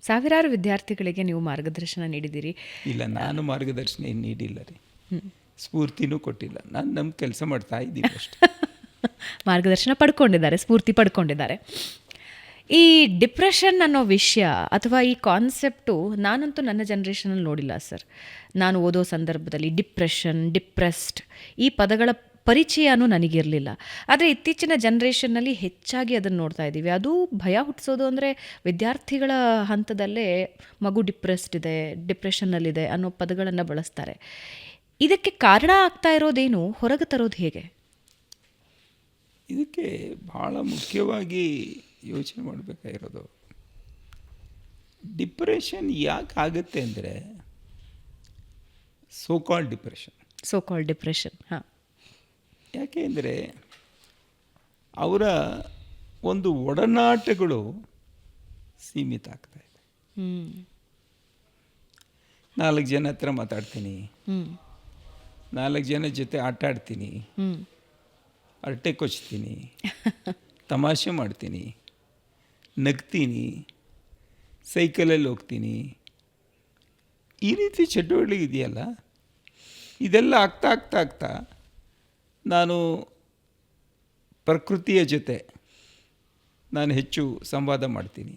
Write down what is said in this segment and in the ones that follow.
ಸಾವಿರಾರು ವಿದ್ಯಾರ್ಥಿಗಳಿಗೆ ನೀವು ಮಾರ್ಗದರ್ಶನ ನೀಡಿದ್ದೀರಿ. ಇಲ್ಲ, ನಾನು ಮಾರ್ಗದರ್ಶನ ಏನು ನೀಡಿಲ್ಲ ರೀ, ಸ್ಫೂರ್ತಿನೂ ಕೊಟ್ಟಿಲ್ಲ. ನಾನು ನಮ್ಮ ಕೆಲಸ ಮಾಡ್ತಾ ಇದ್ದೀನಿ ಅಷ್ಟೇ. ಮಾರ್ಗದರ್ಶನ ಪಡ್ಕೊಂಡಿದ್ದಾರೆ, ಸ್ಫೂರ್ತಿ ಪಡ್ಕೊಂಡಿದ್ದಾರೆ. ಈ ಡಿಪ್ರೆಷನ್ ಅನ್ನೋ ವಿಷಯ ಅಥವಾ ಈ ಕಾನ್ಸೆಪ್ಟು ನಾನಂತೂ ನನ್ನ ಜನ್ರೇಷನಲ್ಲಿ ನೋಡಿಲ್ಲ ಸರ್. ನಾನು ಓದೋ ಸಂದರ್ಭದಲ್ಲಿ ಡಿಪ್ರೆಷನ್, ಡಿಪ್ರೆಸ್ಡ್ ಈ ಪದಗಳ ಪರಿಚಯನೂ ನನಗಿರಲಿಲ್ಲ. ಆದರೆ ಇತ್ತೀಚಿನ ಜನ್ರೇಷನ್ನಲ್ಲಿ ಹೆಚ್ಚಾಗಿ ಅದನ್ನು ನೋಡ್ತಾ ಇದ್ದೀವಿ. ಅದು ಭಯ ಹುಟ್ಟಿಸೋದು ಅಂದರೆ ವಿದ್ಯಾರ್ಥಿಗಳ ಹಂತದಲ್ಲೇ ಮಗು ಡಿಪ್ರೆಸ್ಡ್ ಇದೆ, ಡಿಪ್ರೆಷನ್ನಲ್ಲಿದೆ ಅನ್ನೋ ಪದಗಳನ್ನು ಬಳಸ್ತಾರೆ. ಇದಕ್ಕೆ ಕಾರಣ ಆಗ್ತಾ ಇರೋದೇನು, ಹೊರಗೆ ತರೋದು ಹೇಗೆ? ಇದಕ್ಕೆ ಭಾಳ ಮುಖ್ಯವಾಗಿ ಯೋಚನೆ ಮಾಡಬೇಕಾಗಿರೋದು, ಡಿಪ್ರೆಷನ್ ಯಾಕೆ ಆಗುತ್ತೆ ಅಂದರೆ ಸೋ ಕಾಲ್ಡ್ ಡಿಪ್ರೆಷನ್. ಹಾಂ, ಯಾಕೆ ಅಂದರೆ ಅವರ ಒಂದು ಒಡನಾಟಗಳು ಸೀಮಿತ ಆಗ್ತಾ ಇದೆ. 4 ಜನ ಹತ್ರ ಮಾತಾಡ್ತೀನಿ, 4 ಜನ ಜೊತೆ ಆಟ ಆಡ್ತೀನಿ, ಅರಟೆ ಕೊಚ್ತೀನಿ, ತಮಾಷೆ ಮಾಡ್ತೀನಿ, ನಗ್ತೀನಿ, ಸೈಕಲಲ್ಲಿ ಹೋಗ್ತೀನಿ, ಈ ರೀತಿ ಚಟುವಟಿಕೆ ಇದೆಯಲ್ಲ, ಇದೆಲ್ಲ ಆಗ್ತಾ ಆಗ್ತಾ ಆಗ್ತಾ ನಾನು ಪ್ರಕೃತಿಯ ಜೊತೆ ನಾನು ಹೆಚ್ಚು ಸಂವಾದ ಮಾಡ್ತೀನಿ.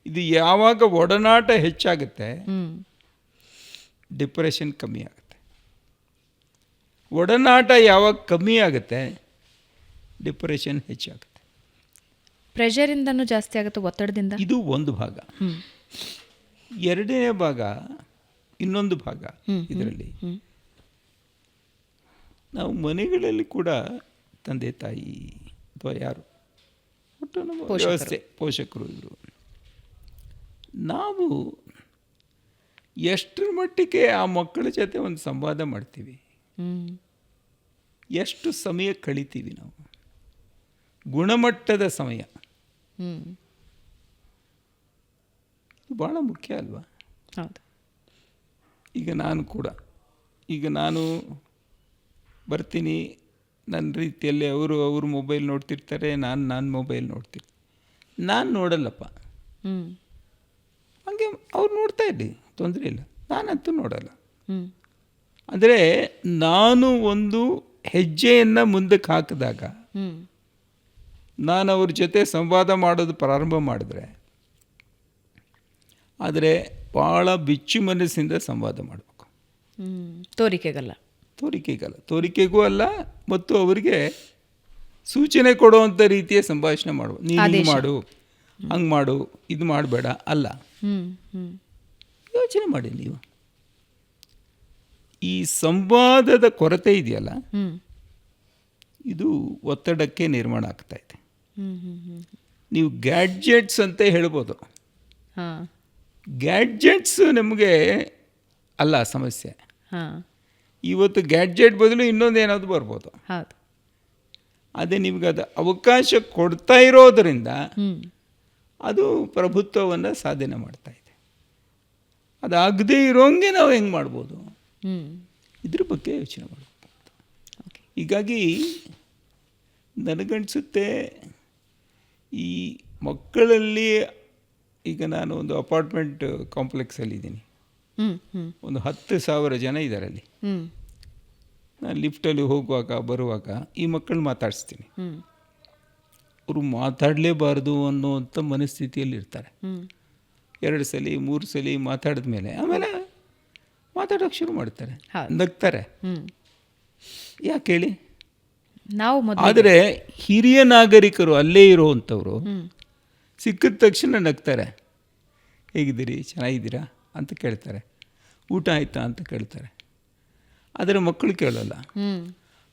ಇದು ಯಾವಾಗ ಒಡನಾಟ ಹೆಚ್ಚಾಗುತ್ತೆ ಡಿಪ್ರೆಷನ್ ಕಮ್ಮಿ ಆಗುತ್ತೆ. ಒಡನಾಟ ಯಾವಾಗ ಕಮ್ಮಿ ಆಗುತ್ತೆ ಡಿಪ್ರೆಷನ್ ಹೆಚ್ಚಾಗುತ್ತೆ. ಪ್ರೆಷರಿಂದನೂ ಜಾಸ್ತಿ ಆಗುತ್ತೆ, ಒತ್ತಡದಿಂದ. ಇದು ಒಂದು ಭಾಗ. ಎರಡನೇ ಭಾಗ, ಇನ್ನೊಂದು ಭಾಗ ಇದರಲ್ಲಿ ನಾವು ಮನೆಗಳಲ್ಲಿ ಕೂಡ ತಂದೆ ತಾಯಿ ಅಥವಾ ಯಾರು ಒಟ್ಟು ನಮ್ಮ ವ್ಯವಸ್ಥೆ ಪೋಷಕರು ಇವರು, ನಾವು ಎಷ್ಟರ ಮಟ್ಟಿಗೆ ಆ ಮಕ್ಕಳ ಜೊತೆ ಒಂದು ಸಂವಾದ ಮಾಡ್ತೀವಿ, ಎಷ್ಟು ಸಮಯ ಕಳಿತೀವಿ ನಾವು, ಗುಣಮಟ್ಟದ ಸಮಯ ಭಾಳ ಮುಖ್ಯ ಅಲ್ವಾ? ಹೌದು. ಈಗ ನಾನು ಬರ್ತೀನಿ, ನನ್ನ ರೀತಿಯಲ್ಲಿ ಅವರು ಮೊಬೈಲ್ ನೋಡ್ತಿರ್ತಾರೆ, ನಾನು ಮೊಬೈಲ್ ನೋಡ್ತೀನಿ. ನಾನು ನೋಡಲ್ಲಪ್ಪ, ಹಾಗೆ ಅವ್ರು ನೋಡ್ತಾ ಇರಲಿ, ತೊಂದರೆ ಇಲ್ಲ, ನಾನಂತೂ ನೋಡಲ್ಲ. ಅಂದರೆ ನಾನು ಒಂದು ಹೆಜ್ಜೆಯನ್ನು ಮುಂದಕ್ಕೆ ಹಾಕಿದಾಗ, ನಾನು ಅವ್ರ ಜೊತೆ ಸಂವಾದ ಮಾಡೋದು ಪ್ರಾರಂಭ ಮಾಡಿದ್ರೆ, ಆದರೆ ಭಾಳ ಬಿಚ್ಚು ಮನಸ್ಸಿಂದ ಸಂವಾದ ಮಾಡಬೇಕು. ತೋರಿಕೆಗೂ ಅಲ್ಲ, ಮತ್ತು ಅವರಿಗೆ ಸೂಚನೆ ಕೊಡುವಂಥ ರೀತಿಯ ಸಂಭಾಷಣೆ ಮಾಡುವ. ನೀನು ಮಾಡು, ಹಂಗೆ ಮಾಡು, ಇದು ಮಾಡಬೇಡ ಅಲ್ಲ. ಯೋಚನೆ ಮಾಡಿ ನೀವು, ಈ ಸಂವಾದದ ಕೊರತೆ ಇದೆಯಲ್ಲ, ಇದು ಒತ್ತಡಕ್ಕೆ ನಿರ್ಮಾಣ ಆಗ್ತಾ ಇದೆ. ನೀವು ಗ್ಯಾಡ್ಜೆಟ್ಸ್ ಅಂತ ಹೇಳ್ಬೋದು, ಗ್ಯಾಡ್ಜೆಟ್ಸ್ ನಮಗೆ ಅಲ್ಲ ಸಮಸ್ಯೆ. ಇವತ್ತು ಗ್ಯಾಡ್ಜೆಟ್ ಬದಲು ಇನ್ನೊಂದು ಏನಾದರೂ ಬರ್ಬೋದು. ಅದೇ ನಿಮ್ಗೆ ಅದು ಅವಕಾಶ ಕೊಡ್ತಾ ಇರೋದರಿಂದ ಅದು ಪ್ರಭುತ್ವವನ್ನು ಸಾಧನೆ ಮಾಡ್ತಾ ಇದೆ. ಅದಾಗದೇ ಇರೋಂಗೆ ನಾವು ಹೆಂಗೆ ಮಾಡ್ಬೋದು, ಇದ್ರ ಬಗ್ಗೆ ಯೋಚನೆ ಮಾಡಬೇಕು. ಹೀಗಾಗಿ ನನಗನ್ಸುತ್ತೆ ಈ ಮಕ್ಕಳಲ್ಲಿ, ಈಗ ನಾನು ಒಂದು ಅಪಾರ್ಟ್ಮೆಂಟ್ ಕಾಂಪ್ಲೆಕ್ಸಲ್ಲಿದ್ದೀನಿ, ಒಂದು 10,000 ಜನ ಇದ್ದಾರೆ ಅಲ್ಲಿ. ನಾನು ಲಿಫ್ಟಲ್ಲಿ ಹೋಗುವಾಗ ಬರುವಾಗ ಈ ಮಕ್ಕಳು ಮಾತಾಡಿಸ್ತೀನಿ. ಅವರು ಮಾತಾಡಲೇಬಾರ್ದು ಅನ್ನೋವಂಥ ಮನಸ್ಥಿತಿಯಲ್ಲಿ ಇರ್ತಾರೆ. 2 ಸಲ 3 ಸಲ ಮಾತಾಡಿದ ಮೇಲೆ ಆಮೇಲೆ ಮಾತಾಡೋಕ್ಕೆ ಶುರು ಮಾಡ್ತಾರೆ, ನಗ್ತಾರೆ. ಯಾಕೆ ಹೇಳಿ? ಆದರೆ ಹಿರಿಯ ನಾಗರಿಕರು ಅಲ್ಲೇ ಇರೋವಂಥವ್ರು ಸಿಕ್ಕಿದ ತಕ್ಷಣ ನಗ್ತಾರೆ. ಹೇಗಿದ್ದೀರಿ, ಚೆನ್ನಾಗಿದ್ದೀರಾ ಅಂತ ಕೇಳ್ತಾರೆ, ಊಟ ಆಯ್ತಾ ಅಂತ ಕೇಳ್ತಾರೆ. ಆದರೆ ಮಕ್ಕಳು ಕೇಳಲ್ಲ,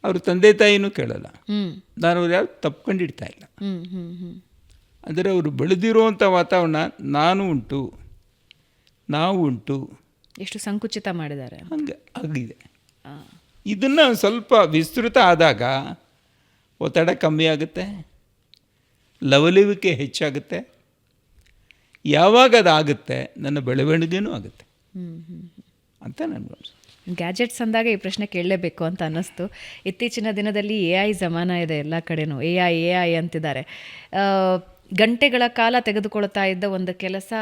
ಅವ್ರ ತಂದೆ ತಾಯಿನೂ ಕೇಳಲ್ಲ. ನಾನು ಅವ್ರು ಯಾರು ತಪ್ಕೊಂಡಿಡ್ತಾ ಇಲ್ಲ. ಅಂದರೆ ಅವರು ಬೆಳೆದಿರುವಂಥ ವಾತಾವರಣ ನಾವು ಉಂಟು, ಎಷ್ಟು ಸಂಕುಚಿತ ಮಾಡಿದ್ದಾರೆ ಹಂಗೆ ಆಗಿದೆ. ಇದನ್ನು ಸ್ವಲ್ಪ ವಿಸ್ತೃತ ಆದಾಗ ಒತ್ತಡ ಕಮ್ಮಿ ಆಗುತ್ತೆ, ಲವಲವಿಕೆ ಹೆಚ್ಚಾಗುತ್ತೆ. ಯಾವಾಗ ಅದಾಗುತ್ತೆ ನನ್ನ ಬೆಳವಣಿಗೆನೂ ಆಗುತ್ತೆ ಅಂತ ನನಗೆ. ಗ್ಯಾಜೆಟ್ಸ್ ಅಂದಾಗ ಈ ಪ್ರಶ್ನೆ ಕೇಳಲೇಬೇಕು ಅಂತ ಅನ್ನಿಸ್ತು. ಇತ್ತೀಚಿನ ದಿನದಲ್ಲಿ AI ಜಮಾನ ಇದೆ, ಎಲ್ಲ ಕಡೆನೂ AI ಅಂತಿದ್ದಾರೆ. ಗಂಟೆಗಳ ಕಾಲ ತೆಗೆದುಕೊಳ್ತಾ ಇದ್ದ ಒಂದು ಕೆಲಸ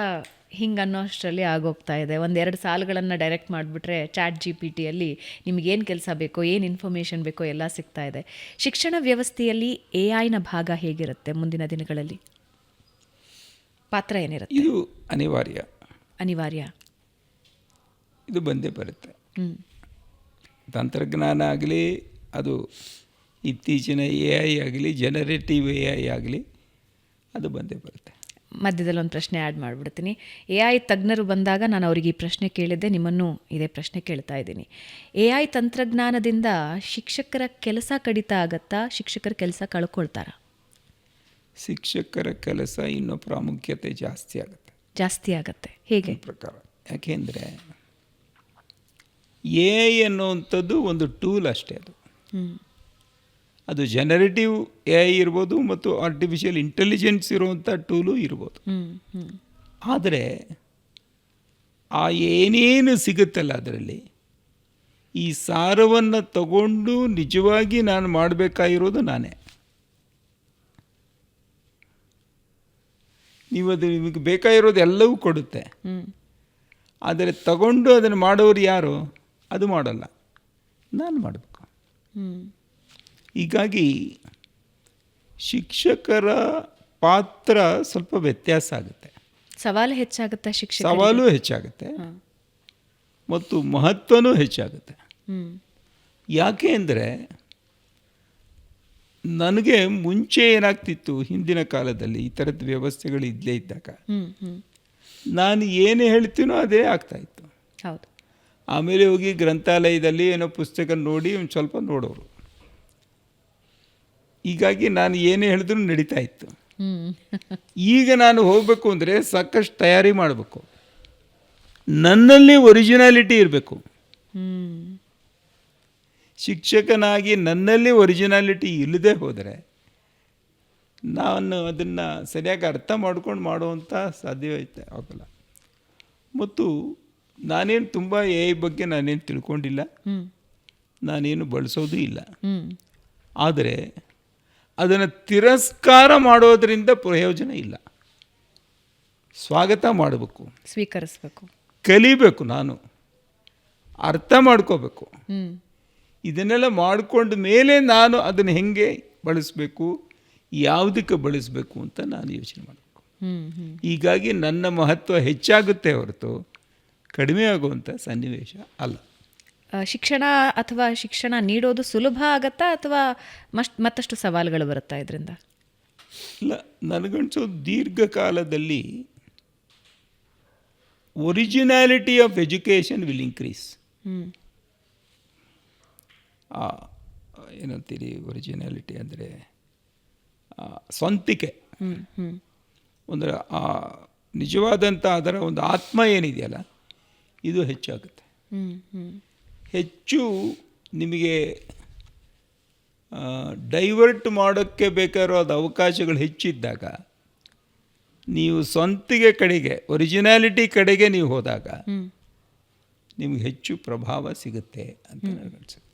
ಹಿಂಗೆ ಅನ್ನೋ ಅಷ್ಟರಲ್ಲಿ ಆಗೋಗ್ತಾ ಇದೆ. ಒಂದೆರಡು ಸಾಲುಗಳನ್ನು ಡೈರೆಕ್ಟ್ ಮಾಡಿಬಿಟ್ರೆ ಚಾಟ್ GPT-ಯಲ್ಲಿ ನಿಮಗೇನು ಕೆಲಸ ಬೇಕೋ, ಏನು ಇನ್ಫಾರ್ಮೇಷನ್ ಬೇಕೋ ಎಲ್ಲ ಸಿಗ್ತಾ ಇದೆ. ಶಿಕ್ಷಣ ವ್ಯವಸ್ಥೆಯಲ್ಲಿ AI-ನ ಭಾಗ ಹೇಗಿರುತ್ತೆ ಮುಂದಿನ ದಿನಗಳಲ್ಲಿ? ಪಾತ್ರ ಏನಿರುತ್ತೆ? ಇದು ಅನಿವಾರ್ಯ. ಇದು ಬಂದೇ ಬರುತ್ತೆ. ತಂತ್ರಜ್ಞಾನ ಆಗಲಿ, ಅದು ಇತ್ತೀಚಿನ AI ಆಗಲಿ, ಜನರೇಟಿವ್ AI ಆಗಲಿ, ಅದು ಬಂದೇ ಬರುತ್ತೆ. ಮಧ್ಯದಲ್ಲಿ ಒಂದು ಪ್ರಶ್ನೆ ಆ್ಯಡ್ ಮಾಡಿಬಿಡ್ತೀನಿ. AI ತಜ್ಞರು ಬಂದಾಗ ನಾನು ಅವ್ರಿಗೆ ಈ ಪ್ರಶ್ನೆ ಕೇಳಿದ್ದೆ, ನಿಮ್ಮನ್ನು ಇದೇ ಪ್ರಶ್ನೆ ಕೇಳ್ತಾ ಇದ್ದೀನಿ. AI ತಂತ್ರಜ್ಞಾನದಿಂದ ಶಿಕ್ಷಕರ ಕೆಲಸ ಕಡಿತ ಆಗತ್ತಾ? ಶಿಕ್ಷಕರ ಕೆಲಸ ಕಳ್ಕೊಳ್ತಾರಾ? ಶಿಕ್ಷಕರ ಕೆಲಸ ಇನ್ನೂ ಪ್ರಾಮುಖ್ಯತೆ ಜಾಸ್ತಿ ಆಗುತ್ತೆ. ಹೇಗೆ? ಪ್ರಕಾರ ಯಾಕೆಂದರೆ AI ಅನ್ನುವಂಥದ್ದು ಒಂದು ಟೂಲ್ ಅಷ್ಟೇ. ಅದು ಜನರೇಟಿವ್ AI ಇರ್ಬೋದು ಮತ್ತು ಆರ್ಟಿಫಿಷಿಯಲ್ ಇಂಟೆಲಿಜೆನ್ಸ್ ಇರುವಂಥ ಟೂಲು ಇರ್ಬೋದು. ಆದರೆ ಆ ಏನೇನು ಸಿಗುತ್ತಲ್ಲ ಅದರಲ್ಲಿ ಈ ಸಾರವನ್ನು ತಗೊಂಡು ನಿಜವಾಗಿ ನಾನು ಮಾಡಬೇಕಾಗಿರೋದು ನಾನೇ. ನಿಮಗೆ ಬೇಕಾಗಿರೋದು ಎಲ್ಲವೂ ಕೊಡುತ್ತೆ, ಆದರೆ ತಗೊಂಡು ಅದನ್ನು ಮಾಡೋರು ಯಾರು? ಅದು ಮಾಡಲ್ಲ, ನಾನು ಮಾಡಬೇಕು. ಹೀಗಾಗಿ ಶಿಕ್ಷಕರ ಪಾತ್ರ ಸ್ವಲ್ಪ ವ್ಯತ್ಯಾಸ ಆಗುತ್ತೆ. ಸವಾಲು ಹೆಚ್ಚಾಗುತ್ತೆ, ಸವಾಲು ಹೆಚ್ಚಾಗುತ್ತೆ ಮತ್ತು ಮಹತ್ವನೂ ಹೆಚ್ಚಾಗುತ್ತೆ. ಯಾಕೆ ಅಂದರೆ ನನಗೆ ಮುಂಚೆ ಏನಾಗ್ತಿತ್ತು, ಹಿಂದಿನ ಕಾಲದಲ್ಲಿ ಈ ಥರದ ವ್ಯವಸ್ಥೆಗಳು ಇದ್ದೇ ಇದ್ದಾಗ ನಾನು ಏನು ಹೇಳ್ತೀನೋ ಅದೇ ಆಗ್ತಾಯಿತ್ತು. ಹೌದು. ಆಮೇಲೆ ಹೋಗಿ ಗ್ರಂಥಾಲಯದಲ್ಲಿ ಏನೋ ಪುಸ್ತಕ ನೋಡಿ ಒಂದು ಸ್ವಲ್ಪ ನೋಡೋರು. ಹೀಗಾಗಿ ನಾನು ಏನೇ ಹೇಳಿದ್ರು ನಡೀತಾ ಇತ್ತು. ಈಗ ನಾನು ಹೋಗಬೇಕು ಅಂದರೆ ಸಾಕಷ್ಟು ತಯಾರಿ ಮಾಡಬೇಕು, ನನ್ನಲ್ಲಿ ಒರಿಜಿನಾಲಿಟಿ ಇರಬೇಕು. ಶಿಕ್ಷಕನಾಗಿ ನನ್ನಲ್ಲಿ ಒರಿಜಿನಾಲಿಟಿ ಇಲ್ಲದೆ ಹೋದರೆ ನಾನು ಅದನ್ನು ಸರಿಯಾಗಿ ಅರ್ಥ ಮಾಡ್ಕೊಂಡು ಮಾಡುವಂಥ ಸಾಧ್ಯವೈತೆ ಆಗಲ್ಲ. ಮತ್ತು ನಾನೇನು ತುಂಬ AI ಬಗ್ಗೆ ನಾನೇನು ತಿಳ್ಕೊಂಡಿಲ್ಲ, ನಾನೇನು ಬಳಸೋದು ಇಲ್ಲ. ಆದರೆ ಅದನ್ನು ತಿರಸ್ಕಾರ ಮಾಡೋದರಿಂದ ಪ್ರಯೋಜನ ಇಲ್ಲ. ಸ್ವಾಗತ ಮಾಡಬೇಕು, ಸ್ವೀಕರಿಸಬೇಕು, ಕಲಿಬೇಕು, ನಾನು ಅರ್ಥ ಮಾಡ್ಕೋಬೇಕು. ಇದನ್ನೆಲ್ಲ ಮಾಡಿಕೊಂಡ ಮೇಲೆ ನಾನು ಅದನ್ನು ಹೆಂಗೆ ಬಳಸಬೇಕು, ಯಾವುದಕ್ಕೆ ಬಳಸಬೇಕು ಅಂತ ನಾನು ಯೋಚನೆ ಮಾಡಬೇಕು. ಹೀಗಾಗಿ ನನ್ನ ಮಹತ್ವ ಹೆಚ್ಚಾಗುತ್ತೆ ಹೊರತು ಕಡಿಮೆ ಆಗುವಂಥ ಸನ್ನಿವೇಶ ಅಲ್ಲ. ಶಿಕ್ಷಣ ಅಥವಾ ಶಿಕ್ಷಣ ನೀಡೋದು ಸುಲಭ ಆಗತ್ತಾ ಅಥವಾ ಮತ್ತಷ್ಟು ಸವಾಲುಗಳು ಬರುತ್ತಾ ಇದರಿಂದ? ಇಲ್ಲ, ನನಗನ್ಸೋ ದೀರ್ಘಕಾಲದಲ್ಲಿ originality of education will increase. ಏನಂತೀರಿ ಒರಿಜಿನಾಲಿಟಿ ಅಂದರೆ ಸ್ವಂತಿಕೆ, ಅಂದರೆ ಆ ನಿಜವಾದಂಥ ಅದರ ಒಂದು ಆತ್ಮ ಏನಿದೆಯಲ್ಲ ಇದು ಹೆಚ್ಚಾಗುತ್ತೆ. ಹೆಚ್ಚು ನಿಮಗೆ ಡೈವರ್ಟ್ ಮಾಡೋಕ್ಕೆ ಬೇಕಾಗಿರೋ ಅದು ಅವಕಾಶಗಳು ಹೆಚ್ಚಿದ್ದಾಗ ನೀವು ಸ್ವಂತಿಗೆ ಕಡೆಗೆ ಒರಿಜಿನಾಲಿಟಿ ಕಡೆಗೆ ನೀವು ಹೋದಾಗ ನಿಮಗೆ ಹೆಚ್ಚು ಪ್ರಭಾವ ಸಿಗುತ್ತೆ ಅಂತ ನನಗನ್ಸುತ್ತೆ.